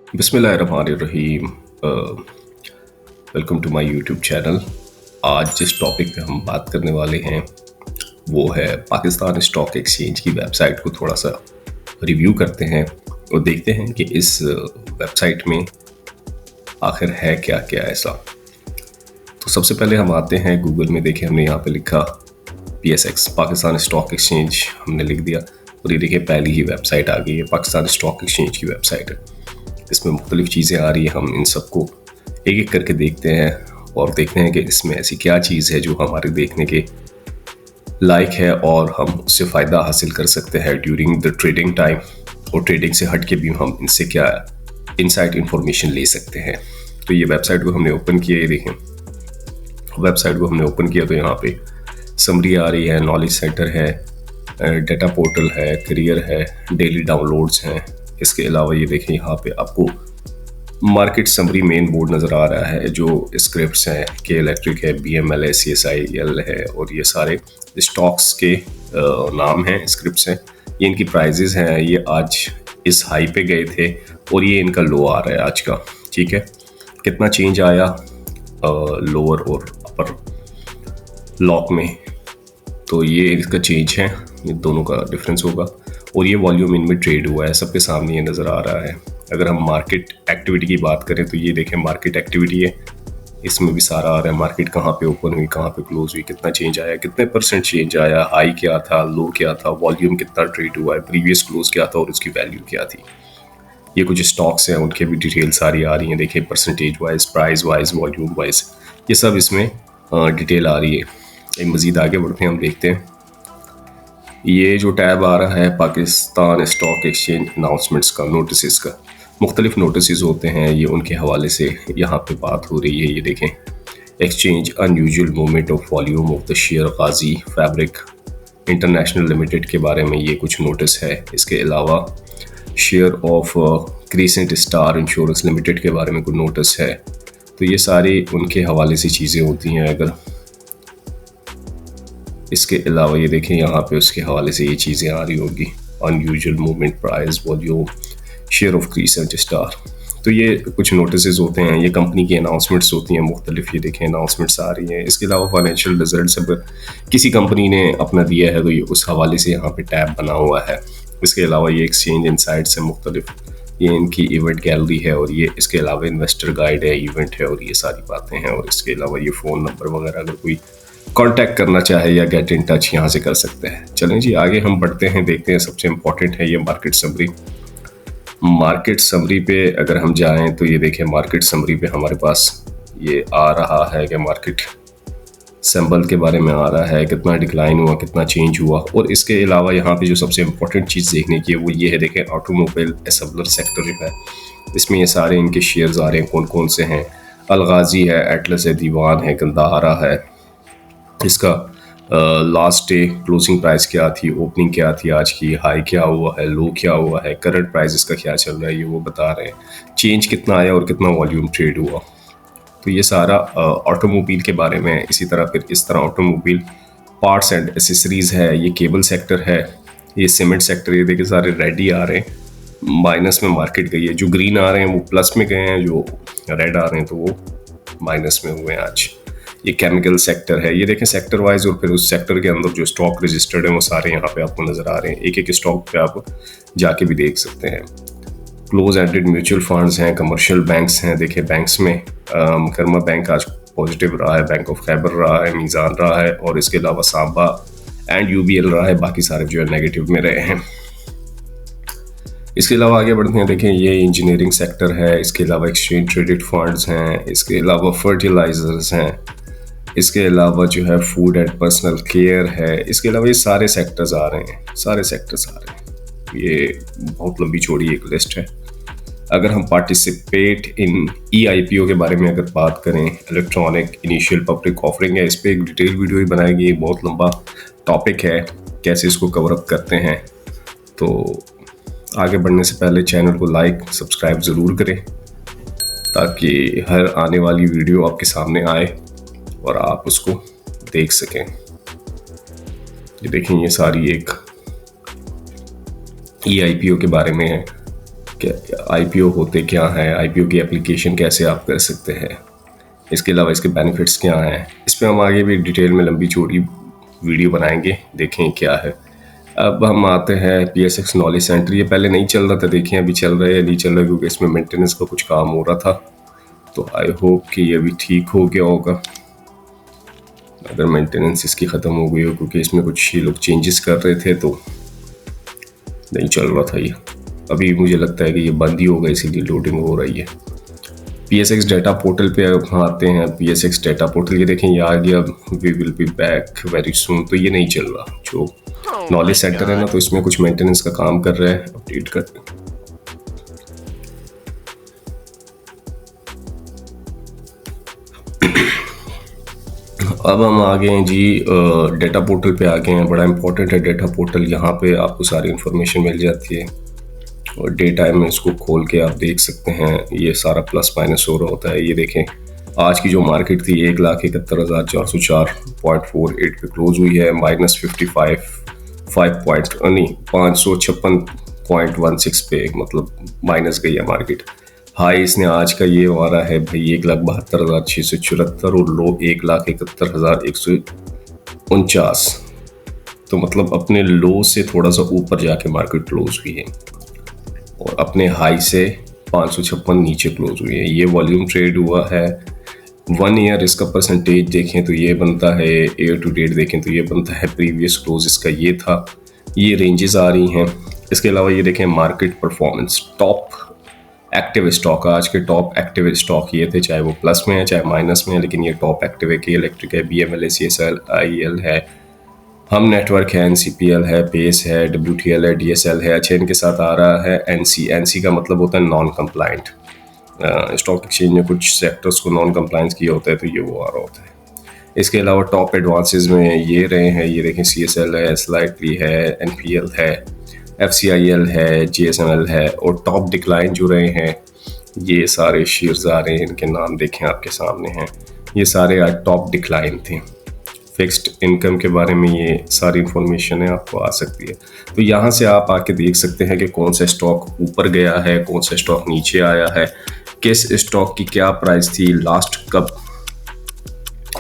बिस्मिल्लाहिर्रहमानिर्रहीम। Welcome to my YouTube channel. आज जिस टॉपिक पे हम बात करने वाले हैं वो है पाकिस्तान स्टॉक एक्सचेंज की वेबसाइट को थोड़ा सा रिव्यू करते हैं और देखते हैं कि इस वेबसाइट में आखिर है क्या क्या ऐसा। तो सबसे पहले हम आते हैं गूगल में। देखें, हमने यहाँ पे लिखा PSX पाकिस्तान स्टॉक एक्सचेंज, हमने लिख दिया और ये देखिए पहली ही वेबसाइट आ गई है, पाकिस्तान स्टॉक एक्सचेंज की वेबसाइट है। इसमें मुख्तलिफ़ चीज़ें आ रही हैं, हम इन सबको एक एक करके देखते हैं और देखते हैं कि इसमें ऐसी क्या चीज़ है जो हमारे देखने के लायक है और हम उससे फ़ायदा हासिल कर सकते हैं ड्यूरिंग द ट्रेडिंग टाइम, और ट्रेडिंग से हट के भी हम इनसे क्या इनसाइड इंफॉर्मेशन ले सकते हैं। तो ये वेबसाइट को हमने ओपन किया, ये देखें वेबसाइट को हमने ओपन किया तो यहाँ पे समरी आ रही है, नॉलेज सेंटर है, डेटा पोर्टल है, करियर है, डेली डाउनलोड्स हैं। इसके अलावा ये देखें यहाँ पे आपको मार्केट समरी मेन बोर्ड नज़र आ रहा है, जो स्क्रिप्ट्स हैं के इलेक्ट्रिक है, BML है, CSIL है, और ये सारे स्टॉक्स के नाम हैं, स्क्रिप्ट्स हैं। ये इनकी प्राइजेस हैं, ये आज इस हाई पे गए थे और ये इनका लो आ रहा है आज का। ठीक है, कितना चेंज आया लोअर और अपर लॉक में, तो ये इसका चेंज है, ये दोनों का डिफरेंस होगा। और ये वॉल्यूम इनमें ट्रेड हुआ है, सबके सामने ये नज़र आ रहा है। अगर हम मार्केट एक्टिविटी की बात करें तो ये देखें मार्केट एक्टिविटी है, इसमें भी सारा आ रहा है, मार्केट कहाँ पे ओपन हुई, कहाँ पे क्लोज हुई, कितना चेंज आया, कितने परसेंट चेंज आया, हाई क्या था, लो क्या था, वॉल्यूम कितना ट्रेड हुआ है, प्रीवियस क्लोज क्या था और उसकी वैल्यू क्या थी। ये कुछ स्टॉक्स हैं, उनके भी डिटेल सारी आ रही हैं, देखिए percentage wise, price wise, volume wise, ये सब इसमें डिटेल आ रही है। मज़ीद आगे बढ़ते हैं, हम देखते हैं ये जो टैब आ रहा है पाकिस्तान स्टॉक एक्सचेंज अनाउंसमेंट्स का, नोटिस का, मुख्तलिफ नोटिस होते हैं, ये उनके हवाले से यहाँ पे बात हो रही है। ये देखें, exchange unusual movement of volume of the share Ghazi fabric international limited के बारे में ये कुछ नोटिस है। इसके अलावा share of crescent star insurance limited के बारे में कुछ नोटिस है। तो ये सारी उनके हवाले से चीज़ें होती हैं। अगर इसके अलावा ये देखें यहाँ पे उसके हवाले से ये चीज़ें आ रही होगी, unusual movement, price, volume, share of crescent star. तो ये कुछ नोटिस होते हैं, ये कंपनी की अनाउंसमेंट्स होती हैं मुख्तलिफ, ये देखें अनाउंसमेंट्स आ रही हैं। इसके अलावा फाइनेंशियल रिजल्ट्स अगर किसी कंपनी ने अपना दिया है तो ये उस हवाले से यहाँ पे टैब बना हुआ है। इसके अलावा ये एक्सचेंज इनसाइट्स से मुख्तलिफ, ये इनकी इवेंट गैलरी है, और ये इसके अलावा इन्वेस्टर गाइड है, इवेंट है, और ये सारी बातें हैं। और इसके अलावा ये फ़ोन नंबर वगैरह अगर कोई कांटेक्ट करना चाहे या गेट इन टच यहाँ से कर सकते हैं। चलें जी, आगे हम बढ़ते हैं, देखते हैं। सबसे इम्पोर्टेंट है ये मार्केट समरी। मार्केट समरी पे अगर हम जाएं तो ये देखें, मार्केट समरी पे हमारे पास ये आ रहा है कि मार्केट सिंबल के बारे में आ रहा है, कितना डिक्लाइन हुआ, कितना चेंज हुआ। और इसके अलावा यहाँ पे जो सबसे इम्पोर्टेंट चीज़ देखने की है वो ये है, देखें ऑटोमोबाइल असेंबलर सेक्टर जो है, इसमें ये सारे इनके शेयर्स आ रहे हैं, कौन कौन से हैं। अलगाजी है, एटलस है, दीवान है, गंदाहारा है। इसका लास्ट डे क्लोजिंग प्राइस क्या थी, ओपनिंग क्या थी आज की, हाई क्या हुआ है, लो क्या हुआ है, करंट प्राइस इसका क्या चल रहा है, ये वो बता रहे हैं। चेंज कितना आया और कितना वॉल्यूम ट्रेड हुआ। तो ये सारा ऑटोमोबाइल के बारे में। इसी तरह फिर इस तरह ऑटोमोबाइल पार्ट्स एंड एसेसरीज है, ये केबल सेक्टर है, ये सीमेंट सेक्टर, ये देखिए सारे रेड ही आ रहे हैं, माइनस में मार्केट गई है। जो ग्रीन आ रहे हैं वो प्लस में गए हैं, जो रेड आ रहे हैं तो वो माइनस में हुए हैं आज। ये केमिकल सेक्टर है, ये देखें सेक्टर वाइज, और फिर उस सेक्टर के अंदर जो स्टॉक रजिस्टर्ड है वो सारे यहाँ पे आपको नज़र आ रहे हैं। एक एक स्टॉक पे आप जाके भी देख सकते हैं। क्लोज एंडेड म्यूचुअल फंड्स हैं, कमर्शियल बैंक्स हैं। देखिए बैंक्स में मुकरमा बैंक आज पॉजिटिव रहा है, बैंक ऑफ खैबर रहा है, मीज़ान रहा है, और इसके अलावा सांबा एंड UBL रहा है, बाकी सारे जो है नेगेटिव में रहे हैं। इसके अलावा आगे बढ़ते हैं, देखें ये इंजीनियरिंग सेक्टर है, इसके अलावा एक्सचेंज ट्रेडेड फंड्स हैं, इसके अलावा फर्टिलाइजर्स हैं, इसके अलावा जो है फूड एंड पर्सनल केयर है। इसके अलावा ये सारे सेक्टर्स आ रहे हैं, सारे सेक्टर्स आ रहे हैं। ये बहुत लंबी चौड़ी एक लिस्ट है। अगर हम पार्टिसिपेट इन EIPO के बारे में अगर बात करें, इलेक्ट्रॉनिक इनिशियल पब्लिक ऑफरिंग है, इस पर एक डिटेल वीडियो ही बनाएगी, बहुत लंबा टॉपिक है, कैसे इसको कवर अप करते हैं। तो आगे बढ़ने से पहले चैनल को लाइक सब्सक्राइब ज़रूर करें ताकि हर आने वाली वीडियो आपके सामने आए और आप उसको देख सकें। ये देखें, ये सारी एक EIPO के बारे में है, क्या आईपीओ होते क्या हैं, आईपीओ की एप्लीकेशन कैसे आप कर सकते हैं, इसके अलावा इसके बेनिफिट्स क्या हैं, इस पर हम आगे भी डिटेल में लंबी चौड़ी वीडियो बनाएंगे, देखें क्या है। अब हम आते हैं PSX नॉलेज सेंटर। ये पहले नहीं चल रहा था, देखें अभी चल रहा है या नहीं चल रहा है, क्योंकि इसमें मेंटेनेंस का कुछ काम हो रहा था। तो आई होप कि ये भी ठीक हो गया होगा, अगर मेंटेनेंस इसकी ख़त्म हो गई हो, क्योंकि इसमें कुछ ये लोग चेंजेस कर रहे थे तो नहीं चल रहा था ये। अभी मुझे लगता है कि ये बंद ही होगा, इसीलिए लोडिंग हो रही है। PSX डाटा पोर्टल पे हम आते हैं। PSX डाटा पोर्टल, ये देखें ये आ गया, we will be back very soon. तो ये नहीं चल रहा, जो नॉलेज सेंटर है ना, तो इसमें कुछ मेंटेनेंस का काम कर रहा है, अपडेट कर। अब हम आ गए हैं जी डेटा पोर्टल पे आ गए हैं। बड़ा इंपॉर्टेंट है डेटा पोर्टल, यहाँ पे आपको सारी इन्फॉर्मेशन मिल जाती है और डे टाइम में इसको खोल के आप देख सकते हैं। ये सारा प्लस माइनस हो रहा होता है। ये देखें आज की जो मार्केट थी 1,71,404.48 पे क्लोज हुई है, -556.16 पे, मतलब माइनस गई है मार्केट। हाई इसने आज का ये वारा है भाई 1,72,674 और लो 1,71,149। तो मतलब अपने लो से थोड़ा सा ऊपर जाके मार्केट क्लोज हुई है और अपने हाई से 556 नीचे क्लोज हुई है। ये वॉल्यूम ट्रेड हुआ है 1 ईयर। इसका परसेंटेज देखें तो ये बनता है, ईयर टू डेट देखें तो ये बनता है, प्रीवियस क्लोज इसका ये था। ये रेंजेस आ रही हैं। इसके अलावा ये देखें market performance, top active stock, आज के टॉप एक्टिव स्टॉक ये थे, चाहे वो प्लस में है चाहे माइनस में है, लेकिन ये टॉप एक्टिव है। के इलेक्ट्रिक है, BML है, CSL IEL है, हम नेटवर्क है, NCPL है, पेस है, WTL है, DSL है। अच्छा इनके साथ आ रहा है NC का मतलब होता है नॉन कंप्लाइंट। स्टॉक एक्सचेंज में कुछ सेक्टर्स को नॉन कंप्लाइंस किया होता है, तो ये वो आ रहा होता है। इसके अलावा टॉप एडवांसेस में ये रहे हैं, ये देखें CSL है, स्लाइटली है, NPL है, FCIL है, GSML है। और टॉप डिक्लाइन जो रहे हैं ये सारे शेयर्स आ रहे हैं, इनके नाम देखें आपके सामने हैं, ये सारे आज टॉप डिक्लाइन थे। फिक्स्ड इनकम के बारे में ये सारी इन्फॉर्मेशन है, आपको आ सकती है। तो यहाँ से आप आके देख सकते हैं कि कौन सा स्टॉक ऊपर गया है, कौन सा स्टॉक नीचे आया है, किस स्टॉक की क्या प्राइस थी, लास्ट कब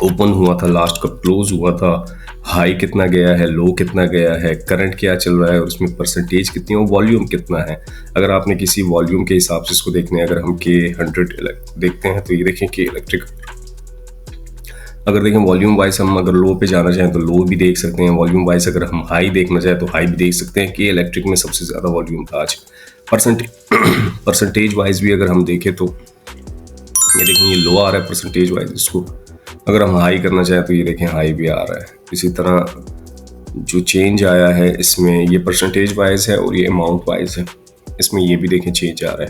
ओपन हुआ था, लास्ट कब क्लोज हुआ था, हाई कितना गया है, लो कितना गया है, करंट क्या चल रहा है और उसमें परसेंटेज कितनी है, वॉल्यूम कितना है। अगर आपने किसी वॉल्यूम के हिसाब से इसको देखने, अगर हम K100 देखते हैं तो ये देखें कि इलेक्ट्रिक, अगर देखें वॉल्यूम वाइज हम अगर लो पे जाना चाहें तो लो भी देख सकते हैं, वॉल्यूम वाइज अगर हम हाई देखना चाहें तो हाई भी देख सकते हैं। कि इलेक्ट्रिक में सबसे ज़्यादा वॉल्यूम था आज। परसेंटेज वाइज भी अगर हम देखें तो ये देखें ये लो आ रहा है परसेंटेज वाइज। इसको अगर हम हाई करना चाहें तो ये देखें हाई भी आ रहा है। इसी तरह जो चेंज आया है इसमें ये परसेंटेज वाइज है और ये अमाउंट वाइज है, इसमें ये भी देखें चेंज आ रहा है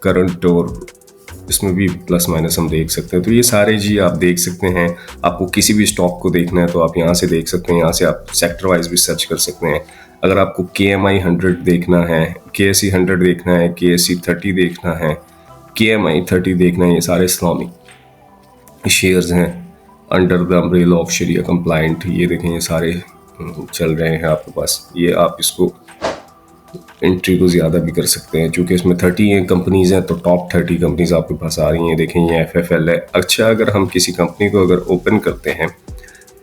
करंट, और इसमें भी प्लस माइनस हम देख सकते हैं। तो ये सारे जी आप देख सकते हैं। आपको किसी भी स्टॉक को देखना है तो आप यहाँ से देख सकते हैं, यहाँ से आप सेक्टर वाइज भी सर्च कर सकते हैं। अगर आपको KMI 100 देखना है, KSE 100 देखना है, KSE 30 देखना है, KMI 30 देखना है, ये सारे इस्लामिक शेयर्स हैं अंडर द अम्ब्रेला ऑफ शरिया कंप्लाइंट। ये देखें ये सारे चल रहे हैं आपके पास। ये आप इसको एंट्री को ज़्यादा भी कर सकते हैं, चूँकि इसमें 30 कंपनीज़ हैं तो टॉप 30 कंपनीज आपके पास आ रही हैं। देखें ये FFL है। अच्छा अगर हम किसी कंपनी को अगर ओपन करते हैं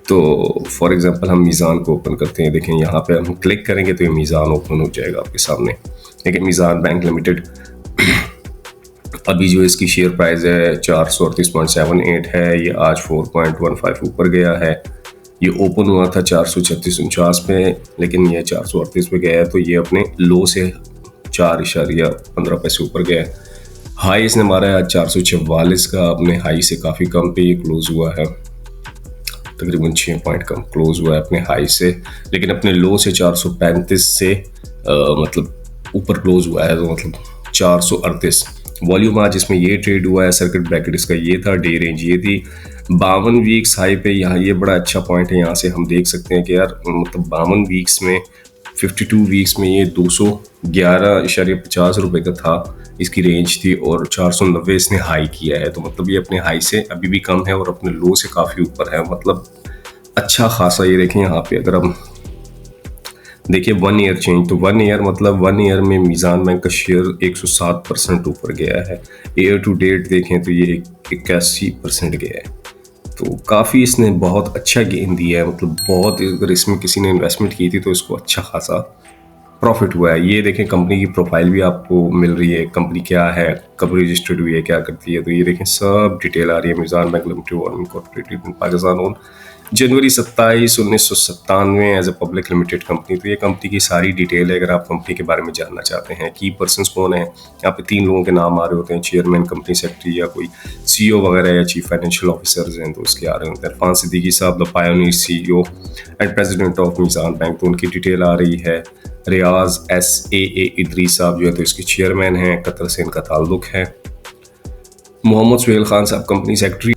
तो फॉर एग्जांपल हम मीज़ान को ओपन करते हैं, देखें यहाँ पे हम क्लिक करेंगे तो ये मीज़ान ओपन हो जाएगा आपके सामने। देखिए मीज़ान बैंक लिमिटेड अभी जो इसकी शेयर प्राइस है 438.78 है, ये आज 4.15 ऊपर गया है। ये ओपन हुआ था 436.49 पे, लेकिन ये 438 पे गया है, तो ये अपने लो से 4.15 ऊपर गया है। हाई इसने मारा है आज 444 का, अपने हाई से काफ़ी कम पे ये क्लोज हुआ है, तकरीबन 6 पॉइंट कम क्लोज हुआ है अपने हाई से, लेकिन अपने लो से 435 से मतलब ऊपर क्लोज हुआ है, तो मतलब 438। वॉल्यूम आज इसमें ये ट्रेड हुआ है, सर्किट ब्रैकेट इसका ये था, डे रेंज ये थी 52 वीक्स हाई पे। यहाँ ये बड़ा अच्छा पॉइंट है, यहाँ से हम देख सकते हैं कि यार मतलब 52 वीक्स में 52 वीक्स में ये 211.50 रुपये का था, इसकी रेंज थी, और 490 इसने हाई किया है। तो मतलब ये अपने हाई से अभी भी कम है और अपने लो से काफ़ी ऊपर है, मतलब अच्छा खासा। ये देखें यहाँ पे अगर हम देखिए 1 ईयर चेंज, तो 1 ईयर मतलब 1 ईयर में मीज़ान बैंक का शेयर 107% ऊपर गया है। ईयर टू डेट देखें तो ये 81% गया है। तो काफ़ी इसने बहुत अच्छा गेन दिया है, मतलब बहुत, अगर इसमें किसी ने इन्वेस्टमेंट की थी तो इसको अच्छा खासा प्रॉफिट हुआ है। ये देखें कंपनी की प्रोफाइल भी आपको मिल रही है, कंपनी क्या है, कब रजिस्टर्ड हुई है, क्या करती है, तो ये देखें सब डिटेल आ रही है। मीज़ान बैंक लिमिटेड और incorporated in Pakistan on January 27, 1997 as a public limited company. तो ये कंपनी की सारी डिटेल है। अगर आप कंपनी के बारे में जानना चाहते हैं, की पर्सनस कौन है, यहाँ पे 3 लोगों के नाम आ रहे होते हैं, चेयरमैन, कंपनी सेक्रेटरी या कोई सीईओ वगैरह या चीफ फाइनेंशियल ऑफिसर्स हैं तो उसके आ रहे होते हैं। इरफान सिद्दीकी साहब the pioneer CEO and president of Meezan Bank, तो उनकी डिटेल आ रही है। रियाज SAA इदरीस साहब जो है तो इसके चेयरमैन हैं, कतर से इनका ताल्लुक है। मोहम्मद सुहेल खान साहब कंपनी सेक्रेटरी।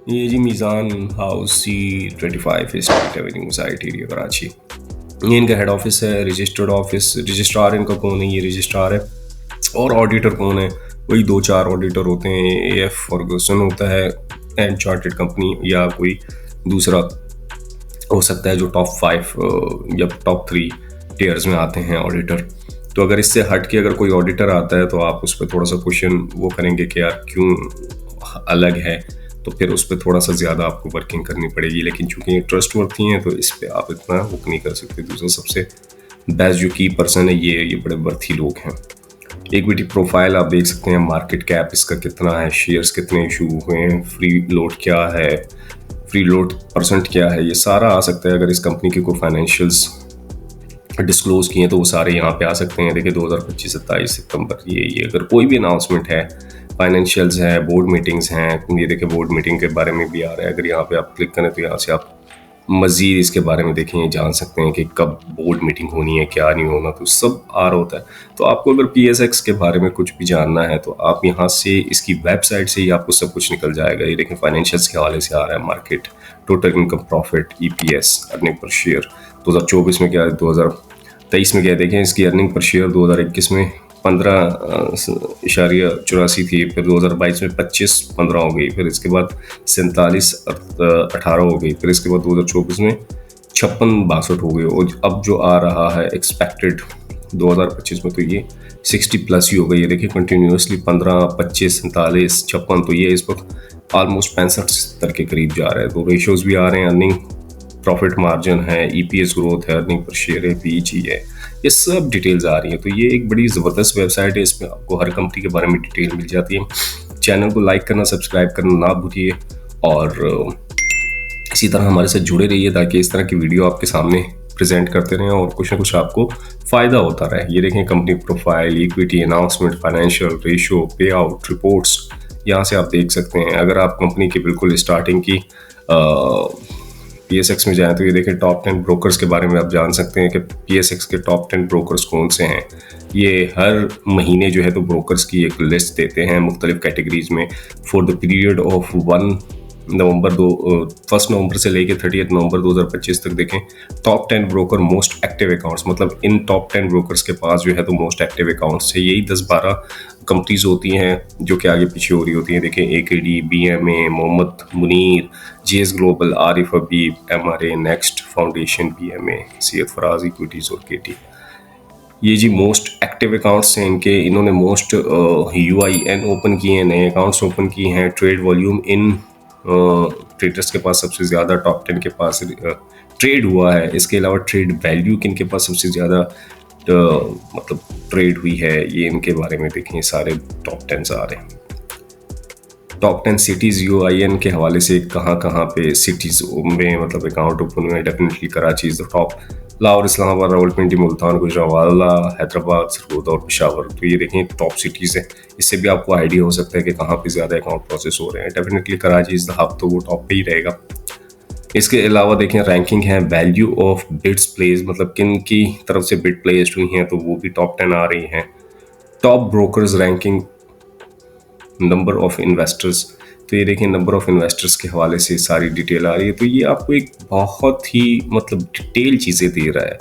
ये जी Meezan House C25 State Avenue SITE Area Karachi, ये इनका हेड ऑफिस है। रजिस्टर्ड ऑफिस, रजिस्ट्रार इनका कौन है, ये रजिस्ट्रार है। और ऑडिटर कौन है, वही 2-4 ऑडिटर होते हैं। AF फर्गूसन होता है एंड चार्टर्ड कंपनी, या कोई दूसरा हो सकता है जो टॉप 5 या टॉप 3 टीयर्स में आते हैं ऑडिटर। तो अगर इससे हट के अगर कोई ऑडिटर आता है तो आप उस पर थोड़ा सा क्वेश्चन वो करेंगे कि यार क्यों अलग है, तो फिर उस पर थोड़ा सा ज़्यादा आपको वर्किंग करनी पड़ेगी। लेकिन चूंकि ये ट्रस्ट वर्थी हैं तो इस पर आप इतना बुक नहीं कर सकते। दूसरा सबसे बेस्ट जो की पर्सन है ये बड़े वर्थी लोग हैं। इक्विटी प्रोफाइल आप देख सकते हैं, मार्केट कैप इसका कितना है, शेयर्स कितने इशू हुए हैं, फ्री लोट क्या है, फ्री लोट परसेंट क्या है, ये सारा आ सकता है। अगर इस कंपनी के कोई फाइनेंशियल्स डिस्क्लोज किए तो वो सारे यहाँ पे आ सकते हैं। देखिए 2025-27 सितंबर, ये अगर कोई भी अनाउंसमेंट है, फाइनेंशियल्स है, बोर्ड मीटिंग्स हैं, ये देखिए बोर्ड मीटिंग के बारे में भी आ रहा है। अगर यहाँ पे आप क्लिक करें तो यहाँ से आप मज़ीद इसके बारे में देखें, जान सकते हैं कि कब बोर्ड मीटिंग होनी है, क्या नहीं होना, तो सब आ रहा होता है। तो आपको अगर PSX के बारे में कुछ भी जानना है तो आप यहाँ से इसकी वेबसाइट से ही आपको सब कुछ निकल जाएगा। ये देखें फाइनेंशियल्स के हवाले से आ रहा है, market, total income, profit, EPS, earning per share 2024 में क्या है, 2023 में क्या है। देखें इसकी अर्निंग पर शेयर 2021 में 15.84 थी, फिर 2022 में 25.15 हो गई, फिर इसके बाद 47.18 हो गई, फिर इसके बाद 2024 में 56.62 हो गई, और अब जो आ रहा है एक्सपेक्टेड 2025 में तो ये 60+ ही हो गई है। देखिए कंटिन्यूसली 15, 25, 47, 56, तो ये इस वक्त ऑलमोस्ट 65-70 के करीब जा रहा है। तो रेशियोज भी आ रहे हैं, अर्निंग, प्रॉफिट मार्जिन है, EPS ग्रोथ है, अर्निंग पर शेयर है, PEG है, ये सब डिटेल्स आ रही हैं। तो ये एक बड़ी ज़बरदस्त वेबसाइट है, इसमें आपको हर कंपनी के बारे में डिटेल मिल जाती है। चैनल को लाइक करना, सब्सक्राइब करना ना भूलिए, और इसी तरह हमारे साथ जुड़े रहिए ताकि इस तरह की वीडियो आपके सामने प्रेजेंट करते रहें और कुछ ना कुछ आपको फ़ायदा होता रहे। ये देखें company profile, equity announcement, financial, ratio, पे आउट रिपोर्ट्स, यहाँ से आप देख सकते हैं। अगर आप कंपनी की बिल्कुल स्टार्टिंग की PSX में जाएं तो ये देखें टॉप 10 ब्रोकर्स के बारे में आप जान सकते हैं कि PSX के टॉप 10 ब्रोकर्स कौन से हैं। ये हर महीने जो है तो ब्रोकर्स की एक लिस्ट देते हैं मुख्तलिफ कैटेगरीज में। फॉर द पीरियड ऑफ 1 नवंबर से लेके 30 नवंबर 2025 तक देखें top 10 broker most active accounts, मतलब इन टॉप 10 ब्रोकर्स के पास जो है तो मोस्ट एक्टिव अकाउंट्स है। यही 10-12 कंपनीज होती हैं जो कि आगे पीछे हो रही होती हैं। देखें AKD, BMA, Mohammad Munir, JS Global, Arif Habib, MRA, Next Foundation, BMA, Syed Faraz Equities और KT। ये जी मोस्ट एक्टिव अकाउंट्स हैं इनके। इन्होंने मोस्ट UIN ओपन किए हैं, नए अकाउंट्स ओपन किए हैं। ट्रेड वॉल्यूम इन ट्रेडर्स के पास सबसे ज़्यादा टॉप 10 के पास ट्रेड हुआ है। इसके अलावा ट्रेड वैल्यू किन के पास सबसे ज़्यादा मतलब ट्रेड हुई है, ये इनके बारे में देखें, सारे टॉप 10 आ रहे हैं। टॉप 10 सिटीज़ UIN के हवाले से कहाँ कहाँ पे सिटीज़ में मतलब अकाउंट ओपन हुए हैं। Definitely Karachi is the top, Lahore, Islamabad, Rawalpindi, Multan, Gujranwala, Hyderabad, Sargodha और पेशावर। तो ये देखें टॉप सिटीज़ हैं। इससे भी आपको आइडिया हो सकता है कि कहाँ पे ज़्यादा अकाउंट प्रोसेस हो रहे हैं। Definitely Karachi is the hub, तो वो टॉप पे ही रहेगा। इसके अलावा देखें रैंकिंग है, वैल्यू ऑफ बिड्स प्लेस, मतलब किन की तरफ से बिड प्लेस्ड हुई हैं, तो वो भी टॉप 10 आ रही हैं। Top brokers ranking, number of investors, तो ये देखें नंबर ऑफ इन्वेस्टर्स के हवाले से सारी डिटेल आ रही है। तो ये आपको एक बहुत ही मतलब डिटेल चीज़ें दे रहा है।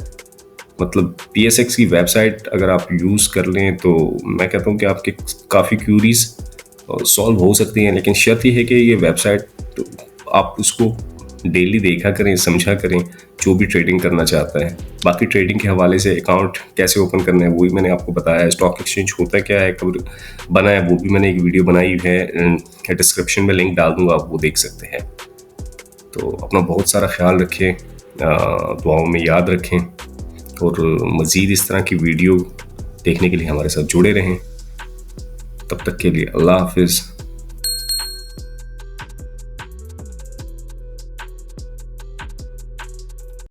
मतलब PSX की वेबसाइट अगर आप यूज़ कर लें तो मैं कहता हूँ कि आपके काफ़ी क्यूरीज सॉल्व हो सकती हैं, लेकिन शर्त ये है कि ये वेबसाइट आप उसको डेली देखा करें, समझा करें, जो भी ट्रेडिंग करना चाहता है। बाकी ट्रेडिंग के हवाले से अकाउंट कैसे ओपन करना है वो भी मैंने आपको बताया है। स्टॉक एक्सचेंज होता क्या है, कब बना है, वो भी मैंने एक वीडियो बनाई है, डिस्क्रिप्शन में लिंक डाल दूंगा, आप वो देख सकते हैं। तो अपना बहुत सारा ख्याल रखें, दुआओं में याद रखें, और मज़ीद इस तरह की वीडियो देखने के लिए हमारे साथ जुड़े रहें। तब तक के लिए अल्लाह हाफिज़।